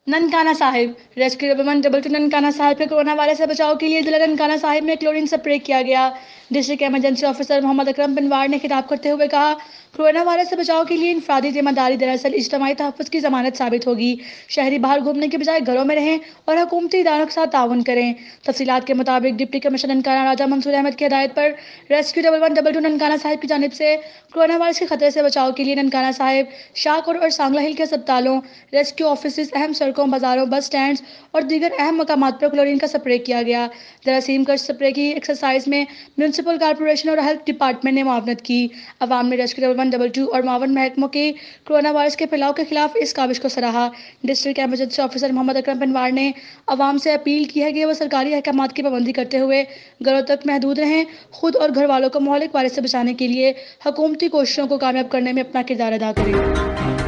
Nankana Sahib rescue double 122 Nankana Sahib के corona virus से बचाव के लिए जिला ननकाना साहिब में क्लोरीन स्प्रे किया गया। District emergency officer Mohammad Akram बिनवार ने खिताब करते हुए कहा, कोरोना वायरस से बचाव के लिए इनफरादी जिम्मेदारी दरअसल इज्तिमाई तहफ़्फ़ुज़ की ज़मानत साबित होगी। शहरी बाहर घूमने के बजाय घरों में रहें और हुकूमती इदारों के साथ ताउन करें। तफसीलात के मुताबिक डिप्टी कमिश्नर ननकाना राजा मंसूर अहमद की हिदायत पर रेस्क्यू डबल 122 ननकाना साहिब की जानिब से कोरोना वायरस के खतरे से बचाव के लिए ननकाना साहिब, शाहकोट और सांगला हिल के अस्पतालों, रेस्क्यू ऑफिस, अहम सड़कों, बाजारों, बस स्टैंड्स और दीगर अहम मकामात पर क्लोरीन का स्प्रे किया गया। जरासीम का स्प्रे की एक्सरसाइज में म्यूनसिपल कॉर्पोरेशन और हेल्थ डिपार्टमेंट ने मुआवनत की। अवाम ने रेस्क्यू डबल 122 और मावन महकमों की कोरोना वायरस के फैलाव के खिलाफ इस काविश को सराहा। District emergency officer Mohammad Akram बिनवार ने अवाम से अपील की है कि वो सरकारी अहकामात की पाबंदी करते हुए घरों तक महदूद रहें, खुद और घर वालों को मोहलिक वायरस से बचाने के लिए हुकूमती कोशिशों को कामयाब करने में अपना किरदार अदा करें।